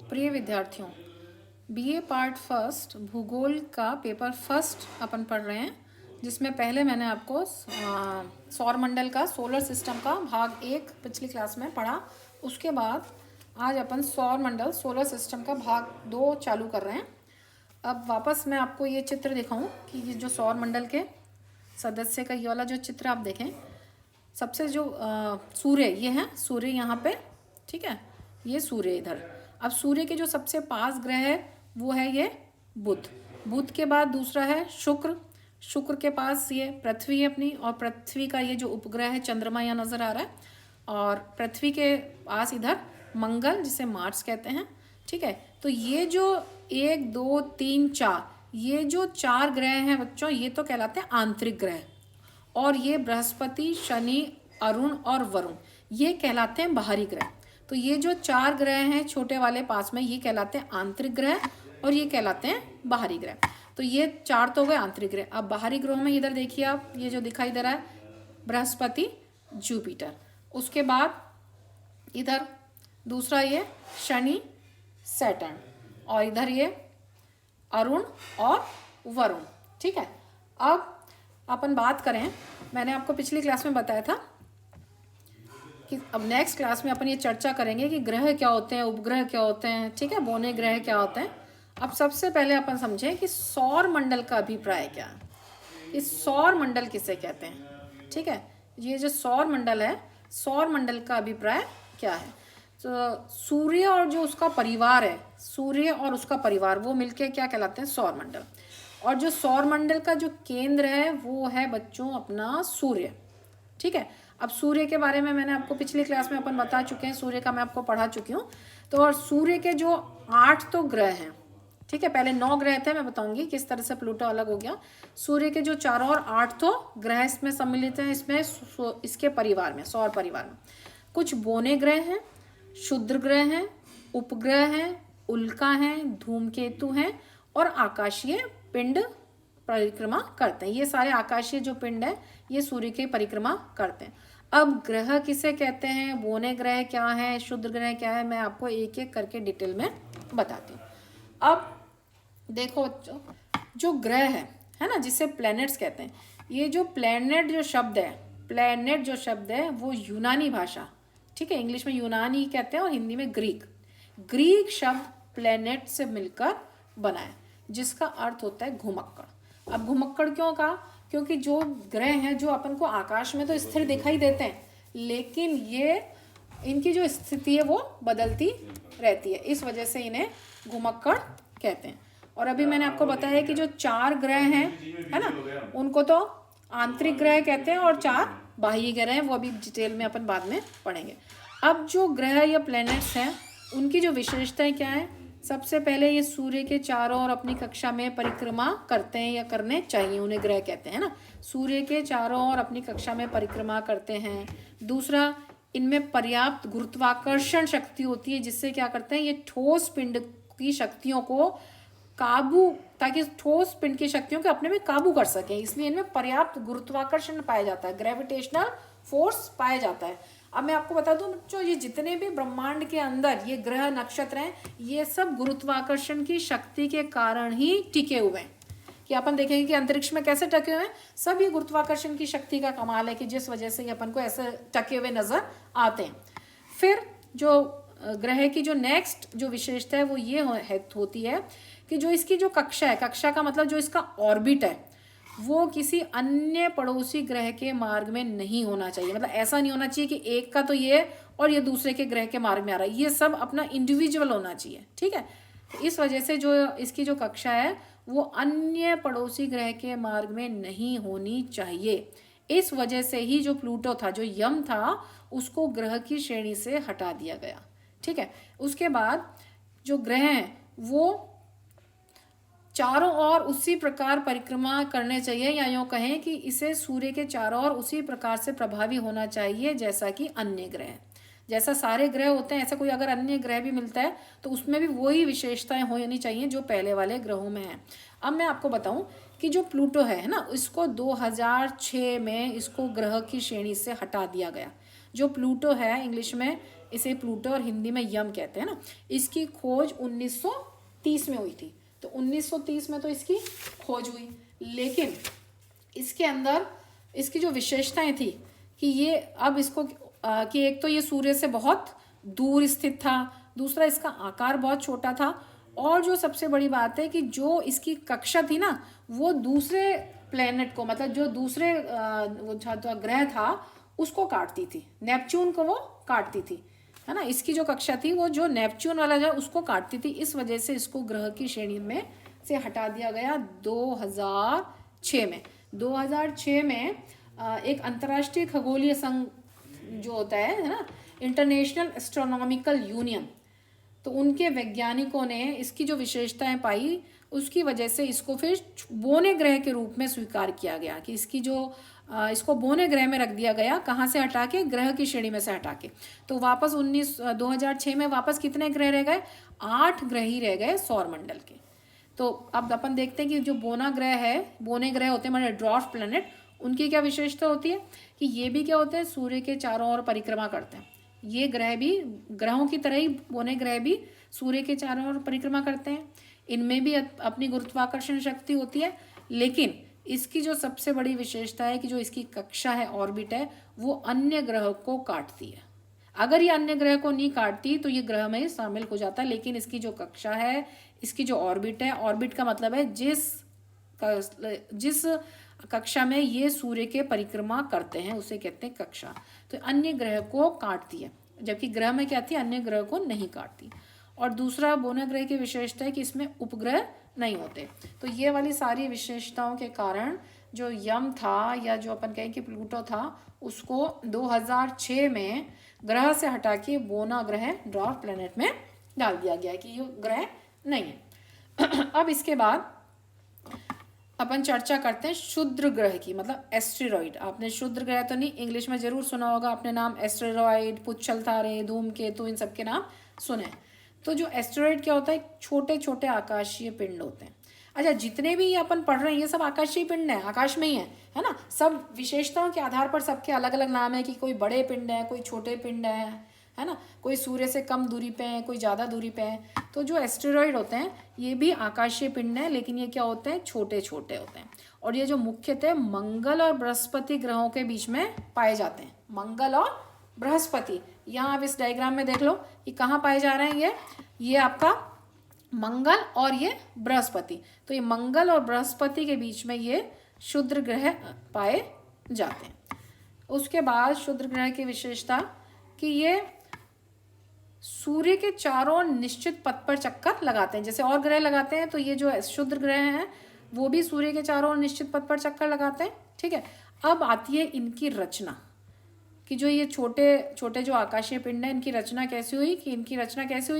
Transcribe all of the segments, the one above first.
प्रिय विद्यार्थियों, BA part first भूगोल का पेपर फर्स्ट अपन पढ़ रहे हैं, जिसमें पहले मैंने आपको सौर मंडल का सोलर सिस्टम का भाग 1 पिछली क्लास में पढ़ा। उसके बाद आज अपन सौर मंडल सोलर सिस्टम का भाग 2 चालू कर रहे हैं। अब वापस मैं आपको ये चित्र दिखाऊं कि ये जो सौर मंडल के सदस्य का ये वाला जो चित्र आप देखें, सबसे जो सूर्य ये है, सूर्य यहाँ पे, ठीक है, ये सूर्य इधर। अब सूर्य के जो सबसे पास ग्रह है वो है ये बुध। बुध के बाद दूसरा है शुक्र। शुक्र के पास ये पृथ्वी है अपनी, और पृथ्वी का ये जो उपग्रह है चंद्रमा यहाँ नजर आ रहा है, और पृथ्वी के पास इधर मंगल, जिसे मार्स कहते हैं, ठीक है। तो ये जो 1 2 3 4 ये जो 4 ग्रह हैं बच्चों, ये तो कहलाते हैं आंतरिक ग्रह, और ये बृहस्पति, शनि, अरुण और वरुण ये कहलाते हैं बाहरी ग्रह। तो ये जो 4 ग्रह हैं छोटे वाले पास में, ये कहलाते हैं आंतरिक ग्रह, और ये कहलाते हैं बाहरी ग्रह। तो ये 4 तो हो गए आंतरिक ग्रह। अब बाहरी ग्रहों में इधर देखिए आप, ये जो दिखाई दे रहा है बृहस्पति, जुपिटर। उसके बाद इधर दूसरा ये शनि, सैटर्न, और इधर ये अरुण और वरुण, ठीक है। अब अपन बात करें, मैंने आपको पिछली क्लास में बताया था कि अब नेक्स्ट क्लास में अपन ये चर्चा करेंगे कि ग्रह क्या होते हैं, उपग्रह क्या होते हैं, ठीक है, बौने ग्रह क्या होते हैं। अब सबसे पहले अपन समझें कि सौर मंडल का अभिप्राय क्या है, इस सौर मंडल किसे कहते हैं, ठीक है। ये जो सौर मंडल है, सौर मंडल का अभिप्राय क्या है। तो सूर्य और जो उसका परिवार है, सूर्य और उसका परिवार, वो मिलके क्या कहलाते हैं, सौर मंडल। और जो सौर मंडल का जो केंद्र है वो है बच्चों अपना सूर्य, ठीक है। अब सूर्य के बारे में मैंने आपको पिछली क्लास में अपन बता चुके हैं, सूर्य का मैं आपको पढ़ा चुकी हूँ। तो और सूर्य के जो 8 तो ग्रह हैं, ठीक है, पहले 9 ग्रह थे, मैं बताऊंगी किस तरह से प्लूटो अलग हो गया। सूर्य के जो 4 और 8 तो ग्रह इसमें सम्मिलित हैं, इसमें इसके परिवार में, सौर परिवार में। कुछ बौने ग्रह हैं, क्षुद्र ग्रह हैं, उपग्रह हैं, उल्का हैं, धूमकेतु हैं, और आकाशीय पिंड परिक्रमा करते हैं। ये सारे आकाशीय जो पिंड है ये सूर्य की परिक्रमा करते हैं। अब ग्रह किसे कहते हैं, बौने ग्रह क्या है, शुद्र ग्रह क्या है, मैं आपको एक एक करके डिटेल में बताती हूँ। अब देखो बच्चों, जो ग्रह है ना, जिसे प्लैनेट्स कहते हैं, ये जो प्लैनेट जो शब्द है, प्लैनेट जो शब्द है वो यूनानी भाषा, ठीक है, इंग्लिश में यूनानी कहते हैं और हिंदी में ग्रीक शब्द प्लैनेट से मिलकर बना है, जिसका अर्थ होता है घुमक्कड़। अब घुमक्कड़ क्यों कहा, क्योंकि जो ग्रह हैं जो अपन को आकाश में तो स्थिर दिखाई देते हैं, लेकिन ये इनकी जो स्थिति है वो बदलती रहती है, इस वजह से इन्हें घुमक्कड़ कहते हैं। और अभी मैंने आपको बताया कि जो 4 ग्रह हैं, है ना, उनको तो आंतरिक ग्रह कहते हैं, और 4 बाह्य ग्रह हैं, वो अभी डिटेल में अपन बाद में पढ़ेंगे। अब जो ग्रह या प्लैनेट्स हैं उनकी जो विशेषताएं क्या है, सबसे पहले ये सूर्य के चारों ओर अपनी कक्षा में परिक्रमा करते हैं, या करने चाहिए, उन्हें ग्रह कहते हैं ना। सूर्य के चारों ओर अपनी कक्षा में परिक्रमा करते हैं। दूसरा, इनमें पर्याप्त गुरुत्वाकर्षण शक्ति होती है, जिससे क्या करते हैं, ये ठोस पिंड की शक्तियों को काबू, ताकि ठोस पिंड की शक्तियों को अपने में काबू कर सकें, इसलिए इनमें पर्याप्त गुरुत्वाकर्षण पाया जाता है, ग्रेविटेशनल फोर्स पाया जाता है। अब मैं आपको बता दूं बच्चों, ये जितने भी ब्रह्मांड के अंदर ये ग्रह नक्षत्र हैं, ये सब गुरुत्वाकर्षण की शक्ति के कारण ही टिके हुए हैं। कि अपन देखेंगे कि अंतरिक्ष में कैसे टके हुए हैं, सब ये गुरुत्वाकर्षण की शक्ति का कमाल है, कि जिस वजह से अपन को ऐसे टके हुए नजर आते हैं। फिर जो ग्रह की जो नेक्स्ट जो विशेषता है वो ये होती है कि जो इसकी जो कक्षा है, कक्षा का मतलब जो इसका ऑर्बिट है, वो किसी अन्य पड़ोसी ग्रह के मार्ग में नहीं होना चाहिए। मतलब ऐसा नहीं होना चाहिए कि एक का तो ये और ये दूसरे के ग्रह के मार्ग में आ रहा है, ये सब अपना इंडिविजुअल होना चाहिए, ठीक है। इस वजह से जो इसकी जो कक्षा है वो अन्य पड़ोसी ग्रह के मार्ग में नहीं होनी चाहिए। इस वजह से ही जो प्लूटो था, जो यम था, उसको ग्रह की श्रेणी से हटा दिया गया, ठीक है। उसके बाद जो ग्रह हैं वो चारों ओर उसी प्रकार परिक्रमा करने चाहिए, या यूँ कहें कि इसे सूर्य के चारों ओर उसी प्रकार से प्रभावी होना चाहिए जैसा कि अन्य ग्रह, जैसा सारे ग्रह होते हैं, ऐसा कोई अगर अन्य ग्रह भी मिलता है तो उसमें भी वही विशेषताएं होनी चाहिए जो पहले वाले ग्रहों में हैं। अब मैं आपको बताऊं कि जो प्लूटो है ना, इसको 2006 में इसको ग्रह की श्रेणी से हटा दिया गया। जो प्लूटो है, इंग्लिश में इसे प्लूटो और हिंदी में यम कहते हैं ना। इसकी खोज 1930 में हुई थी। तो 1930 में तो इसकी खोज हुई, लेकिन इसके अंदर इसकी जो विशेषताएं थी कि ये अब इसको कि एक तो ये सूर्य से बहुत दूर स्थित था, दूसरा इसका आकार बहुत छोटा था, और जो सबसे बड़ी बात है कि जो इसकी कक्षा थी ना वो दूसरे प्लेनेट को, मतलब जो दूसरे वो जो ग्रह था उसको काटती थी, नेपच्यून को वो काटती थी, है ना। इसकी जो कक्षा थी वो जो नेपच्यून वाला जो उसको काटती थी, इस वजह से इसको ग्रह की श्रेणी में से हटा दिया गया 2006 में। 2006 में एक अंतर्राष्ट्रीय खगोलीय संघ जो होता है ना, इंटरनेशनल एस्ट्रोनॉमिकल यूनियन, तो उनके वैज्ञानिकों ने इसकी जो विशेषताएं पाई उसकी वजह से इसको फिर बोने ग्रह के रूप में स्वीकार किया गया कि इसकी जो इसको बोने ग्रह में रख दिया गया। कहाँ से हटा के? ग्रह की श्रेणी में से हटा के। तो वापस 2006 में वापस कितने ग्रह रह गए? 8 ग्रह ही रह गए सौरमंडल के। तो अब अपन देखते हैं कि जो बोना ग्रह है, बोने ग्रह होते हैं मतलब ड्वार्फ प्लैनेट, उनकी क्या विशेषता होती है कि ये भी क्या होते हैं, सूर्य के चारों ओर परिक्रमा करते हैं। ये ग्रह भी ग्रहों की तरह ही बोने ग्रह भी सूर्य के चारों ओर परिक्रमा करते हैं। इनमें भी अपनी गुरुत्वाकर्षण शक्ति होती है, लेकिन इसकी जो सबसे बड़ी विशेषता है कि जो इसकी कक्षा है, ऑर्बिट है, वो अन्य ग्रह को काटती है। अगर ये अन्य ग्रह को नहीं काटती तो ये ग्रह में शामिल हो जाता है, लेकिन इसकी जो कक्षा है, इसकी जो ऑर्बिट है, ऑर्बिट का मतलब है जिस कक्षा में ये सूर्य के परिक्रमा करते हैं उसे कहते हैं कक्षा। तो अन्य ग्रह को काटती है, जबकि ग्रह में क्या थी, अन्य ग्रह को नहीं काटती। और दूसरा बोना ग्रह की विशेषता है कि इसमें उपग्रह नहीं होते। तो ये वाली सारी विशेषताओं के कारण जो यम था, या जो अपन कहें कि प्लूटो था, उसको 2006 में ग्रह से हटा के बोना ग्रह, ड्वार्फ प्लैनेट में डाल दिया गया है कि ये ग्रह नहीं है। अब इसके बाद अपन चर्चा करते हैं क्षुद्र ग्रह की, मतलब एस्टेरॉइड। आपने क्षुद्र ग्रह तो नहीं, इंग्लिश में जरूर सुना होगा आपने नाम, एस्टेरॉइड, पुच्छल तारे, धूमकेतु, इन सब के नाम सुने। तो जो एस्टेरॉइड क्या होता है, छोटे छोटे आकाशीय पिंड होते हैं। अच्छा, जितने भी ये अपन पढ़ रहे हैं ये सब आकाशीय पिंड है, आकाश में ही है ना। सब विशेषताओं के आधार पर सबके अलग अलग नाम है कि कोई बड़े पिंड है, कोई छोटे पिंड है ना, कोई सूर्य से कम दूरी पे है, कोई ज़्यादा दूरी पे है। तो जो एस्टेरॉइड होते हैं ये भी आकाशीय पिंड है, लेकिन ये क्या होते हैं, छोटे छोटे होते हैं। और ये जो मुख्यतः मंगल और बृहस्पति ग्रहों के बीच में पाए जाते हैं। मंगल और बृहस्पति, यहाँ आप इस डायग्राम में देख लो कि कहाँ पाए जा रहे हैं। ये आपका मंगल और ये बृहस्पति, तो ये मंगल और बृहस्पति के बीच में ये क्षुद्र ग्रह पाए जाते हैं। उसके बाद क्षुद्र ग्रह की विशेषता कि ये सूर्य के चारों निश्चित पथ पर चक्कर लगाते हैं, जैसे और ग्रह लगाते हैं, तो ये जो क्षुद्र ग्रह हैं वो भी सूर्य के चारों निश्चित पथ पर चक्कर लगाते हैं। ठीक है, अब आती है इनकी रचना कि जो ये छोटे छोटे जो आकाशीय पिंड है, इनकी रचना कैसी हुई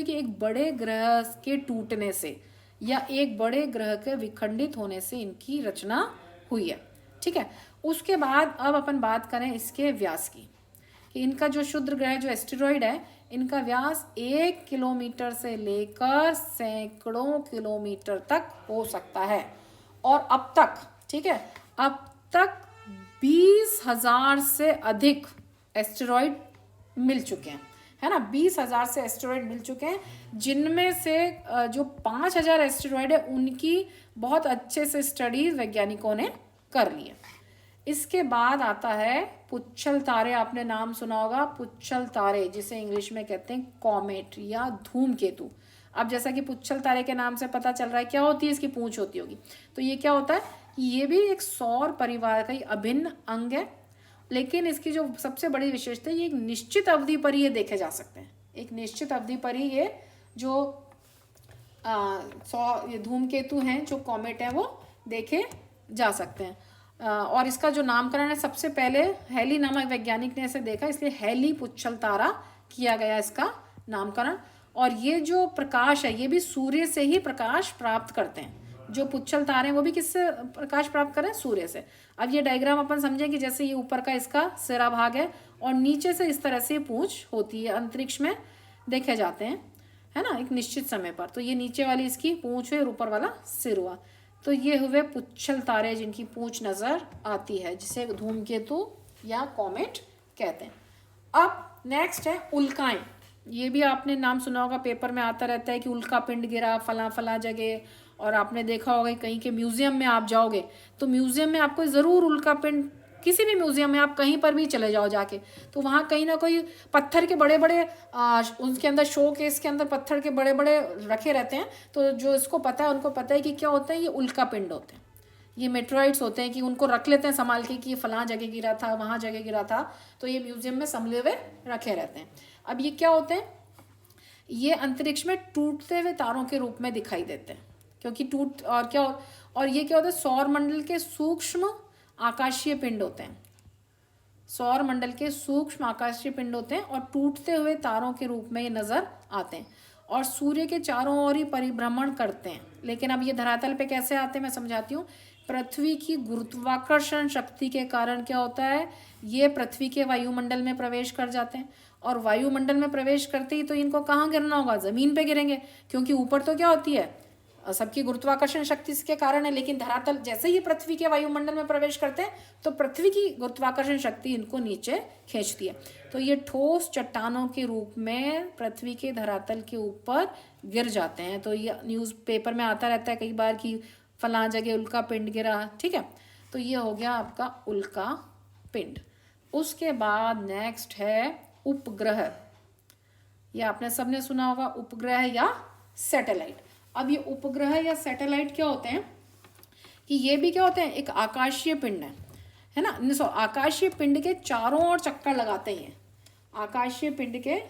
कि एक बड़े ग्रह के टूटने से या एक बड़े ग्रह के विखंडित होने से इनकी रचना हुई है। ठीक है, उसके बाद अब अपन बात करें इसके व्यास की, कि इनका जो क्षुद्र ग्रह जो एस्टेरॉइड है, इनका व्यास 1 किलोमीटर से लेकर सैकड़ों किलोमीटर तक हो सकता है। और अब तक, ठीक है, अब तक 20,000 से अधिक एस्टेरॉइड मिल चुके हैं, है ना। 20,000 से एस्टेरॉइड मिल चुके हैं, जिनमें से जो 5,000 एस्टेरॉइड है उनकी बहुत अच्छे से स्टडीज वैज्ञानिकों ने कर ली है। इसके बाद आता है पुच्छल तारे, आपने नाम सुना होगा पुच्छल तारे, जिसे इंग्लिश में कहते हैं कॉमेट या धूमकेतु। अब जैसा कि पुच्छल तारे के नाम से पता चल रहा है क्या होती है, इसकी पूंछ होती होगी। तो ये क्या होता है, ये भी एक सौर परिवार का ही अभिन्न अंग है, लेकिन इसकी जो सबसे बड़ी विशेषता है ये एक निश्चित अवधि पर ही ये देखे जा सकते हैं। एक निश्चित अवधि पर ही ये जो ये धूमकेतु हैं, जो कॉमेट हैं, वो देखे जा सकते हैं। और इसका जो नामकरण है, सबसे पहले हैली नामक वैज्ञानिक ने इसे देखा, इसलिए हैली पुच्छल तारा किया गया इसका नामकरण। और ये जो प्रकाश है ये भी सूर्य से ही प्रकाश प्राप्त करते हैं। जो पुच्छल तारे हैं वो भी किससे प्रकाश प्राप्त करें, सूर्य से। अब ये डायग्राम अपन समझें कि जैसे ये ऊपर का इसका सिरा भाग है और नीचे से इस तरह से पूंछ होती है, अंतरिक्ष में देखे जाते हैं, है ना, एक निश्चित समय पर। तो ये नीचे वाली इसकी पूंछ है और ऊपर वाला सिर हुआ। तो ये हुए पुच्छल तारे जिनकी पूंछ नजर आती है, जिसे धूमकेतु या कॉमेट कहते हैं। अब नेक्स्ट है उल्काएं। ये भी आपने नाम सुना होगा, पेपर में आता रहता है कि उल्का पिंड गिरा फला फला जगह। और आपने देखा होगा कहीं के म्यूजियम में आप जाओगे तो म्यूजियम में आपको ज़रूर उल्का पिंड, किसी भी म्यूजियम में आप कहीं पर भी चले जाओ जाके, तो वहाँ कहीं ना कोई पत्थर के बड़े बड़े उनके अंदर शो केस के अंदर पत्थर के बड़े बड़े रखे रहते हैं। तो जो इसको पता है उनको पता है कि क्या होता है, ये उल्का पिंड होते हैं, ये मेट्रॉइड्स होते हैं, कि उनको रख लेते हैं संभाल के कि ये फलां जगह गिरा था, वहाँ जगह गिरा था, तो ये म्यूजियम में संभले हुए रखे रहते हैं। अब ये क्या होते हैं, ये अंतरिक्ष में टूटते हुए तारों के रूप में दिखाई देते हैं, क्योंकि टूट और क्या, और ये क्या होता है, सौर मंडल के सूक्ष्म आकाशीय पिंड होते हैं, सौर मंडल के सूक्ष्म आकाशीय पिंड होते हैं और टूटते हुए तारों के रूप में ये नजर आते हैं और सूर्य के चारों ओर ही परिभ्रमण करते हैं। लेकिन अब ये धरातल पे कैसे आते हैं मैं समझाती हूँ। पृथ्वी की गुरुत्वाकर्षण शक्ति के कारण क्या होता है, ये पृथ्वी के वायुमंडल में प्रवेश कर जाते हैं और वायुमंडल में प्रवेश करते ही तो इनको कहाँ गिरना होगा, जमीन पे गिरेंगे, क्योंकि ऊपर तो क्या होती है, सबकी गुरुत्वाकर्षण शक्ति के कारण है। लेकिन धरातल जैसे ही पृथ्वी के वायुमंडल में प्रवेश करते हैं तो पृथ्वी की गुरुत्वाकर्षण शक्ति इनको नीचे खींचती है, तो ये ठोस चट्टानों के रूप में पृथ्वी के धरातल के ऊपर गिर जाते हैं। तो ये न्यूज़ पेपर में आता रहता है कई बार कि फलां जगह उल्का पिंड गिरा, ठीक है। तो ये हो गया आपका उल्का पिंड। उसके बाद नेक्स्ट है उपग्रह। ये आपने सबने सुना होगा, उपग्रह या सैटेलाइट। अब ये उपग्रह या सैटेलाइट क्या होते हैं कि ये भी क्या होते हैं, एक आकाशीय पिंड है ना। आकाशीय पिंड के चारों ओर चक्कर लगाते हैं, आकाशीय पिंड के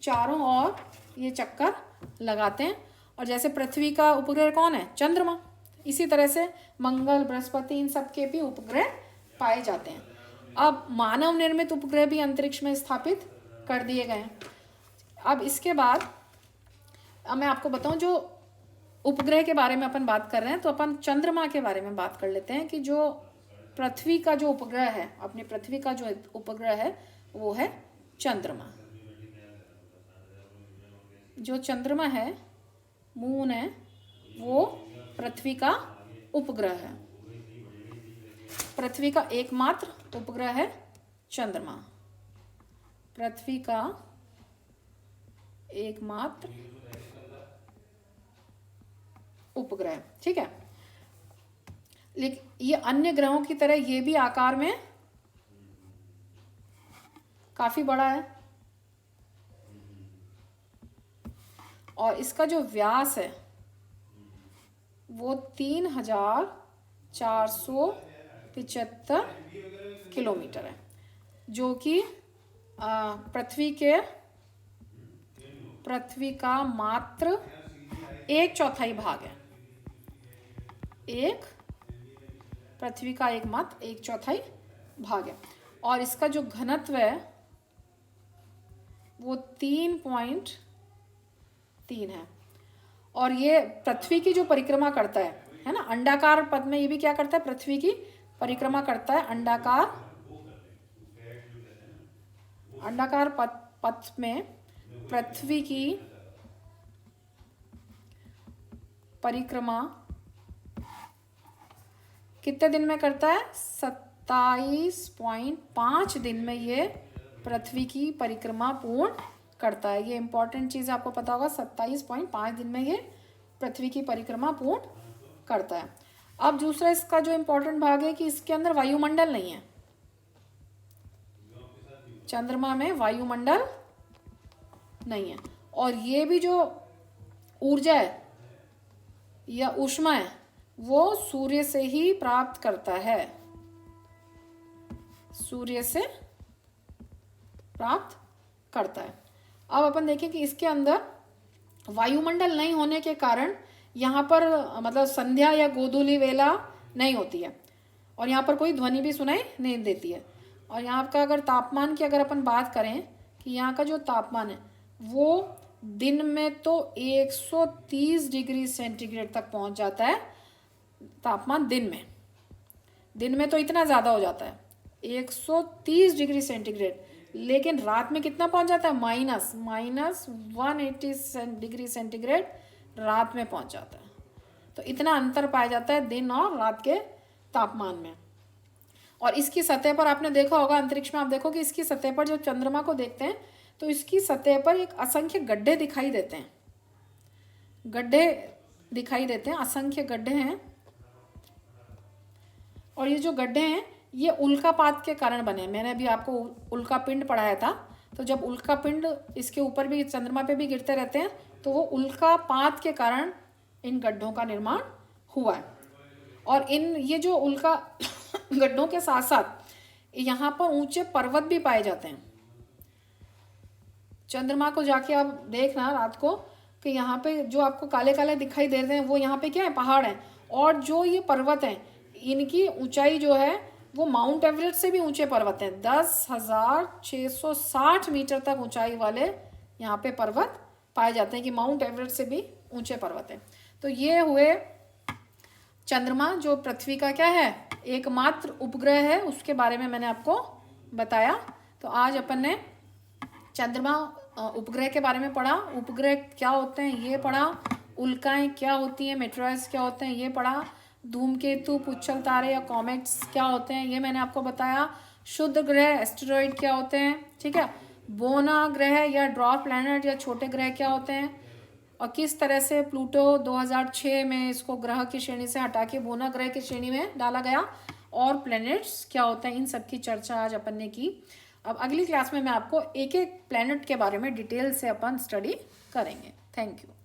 चारों ओर ये चक्कर लगाते हैं। और जैसे पृथ्वी का उपग्रह कौन है, चंद्रमा, इसी तरह से मंगल बृहस्पति इन सब के भी उपग्रह पाए जाते हैं। अब मानव निर्मित उपग्रह भी अंतरिक्ष में स्थापित कर दिए गए हैं। अब इसके बाद अब मैं आपको बताऊं, जो उपग्रह के बारे में अपन बात कर रहे हैं तो अपन चंद्रमा के बारे में बात कर लेते हैं कि जो पृथ्वी का जो उपग्रह है, अपनी पृथ्वी का जो उपग्रह है वो है चंद्रमा। जो चंद्रमा है, मून है, वो पृथ्वी का उपग्रह है। पृथ्वी का एकमात्र उपग्रह है चंद्रमा, पृथ्वी का एकमात्र उपग्रह, ठीक है। लेकिन ये अन्य ग्रहों की तरह ये भी आकार में काफी बड़ा है और इसका जो व्यास है वो 3475 किलोमीटर है, जो कि पृथ्वी का मात्र 1/4 भाग है। पृथ्वी का एकमात्र 1/4 भाग है और इसका जो घनत्व है वो 3.3 है। और ये पृथ्वी की जो परिक्रमा करता है ना, अंडाकार पथ में ये भी क्या करता है, पृथ्वी की परिक्रमा करता है। अंडाकार पथ में पृथ्वी की परिक्रमा कितने दिन में करता है, 27.5 दिन में ये पृथ्वी की परिक्रमा पूर्ण करता है। ये इंपॉर्टेंट चीज़ आपको पता होगा, 27.5 दिन में ये पृथ्वी की परिक्रमा पूर्ण करता है। अब दूसरा इसका जो इंपॉर्टेंट भाग है कि इसके अंदर वायुमंडल नहीं है, चंद्रमा में वायुमंडल नहीं है। और ये भी जो ऊर्जा है या ऊष्मा है वो सूर्य से ही प्राप्त करता है, सूर्य से प्राप्त करता है। अब अपन देखें कि इसके अंदर वायुमंडल नहीं होने के कारण यहाँ पर मतलब संध्या या गोधूली वेला नहीं होती है और यहाँ पर कोई ध्वनि भी सुनाई नहीं देती है। और यहाँ का अगर तापमान की अगर अपन बात करें कि यहाँ का जो तापमान है वो दिन में तो 130 डिग्री सेंटीग्रेड तक पहुँच जाता है तापमान। दिन में तो इतना ज़्यादा हो जाता है 130 डिग्री सेंटीग्रेड, लेकिन रात में कितना पहुंच जाता है, -180 डिग्री सेंटीग्रेड रात में पहुंच जाता है। तो इतना अंतर पाया जाता है दिन और रात के तापमान में। और इसकी सतह पर आपने देखा होगा, अंतरिक्ष में आप देखो कि इसकी सतह पर जब चंद्रमा को देखते हैं तो इसकी सतह पर एक असंख्य गड्ढे दिखाई देते हैं, गड्ढे दिखाई देते हैं, असंख्य गड्ढे हैं। और ये जो गड्ढे हैं ये उल्कापात के कारण बने हैं। मैंने अभी आपको उल्कापिंड पढ़ाया था, तो जब उल्कापिंड इसके ऊपर भी, चंद्रमा पे भी गिरते रहते हैं, तो वो उल्कापात के कारण इन गड्ढों का निर्माण हुआ है। और इन ये जो उल्का गड्ढों के साथ साथ यहाँ पर ऊंचे पर्वत भी पाए जाते हैं। चंद्रमा को जाके आप देखना रात को कि यहाँ पे जो आपको काले काले दिखाई दे रहे हैं वो यहाँ पे क्या है, पहाड़ हैं। और जो ये पर्वत हैं इनकी ऊंचाई जो है वो माउंट एवरेस्ट से भी ऊंचे पर्वत हैं। 10,660 मीटर तक ऊंचाई वाले यहाँ पे पर्वत पाए जाते हैं, कि माउंट एवरेस्ट से भी ऊंचे पर्वत हैं। तो ये हुए चंद्रमा, जो पृथ्वी का क्या है, एकमात्र उपग्रह है, उसके बारे में मैंने आपको बताया। तो आज अपन ने चंद्रमा उपग्रह के बारे में पढ़ा, उपग्रह क्या होते हैं ये पढ़ा, उल्काएं क्या होती हैं, मेटेरॉइड्स क्या होते हैं ये पढ़ा, धूमकेतु, पुच्छल तारे या कॉमेट्स क्या होते हैं ये मैंने आपको बताया, शुद्ध ग्रह एस्टेरॉइड क्या होते हैं, ठीक है, बोना ग्रह या ड्वार्फ प्लैनेट या छोटे ग्रह क्या होते हैं, और किस तरह से प्लूटो 2006 में इसको ग्रह की श्रेणी से हटा के बोना ग्रह की श्रेणी में डाला गया, और प्लैनेट्स क्या होते हैं, इन सब की चर्चा आज अपन ने की। अब अगली क्लास में मैं आपको एक एक प्लैनेट के बारे में डिटेल से अपन स्टडी करेंगे। Thank you.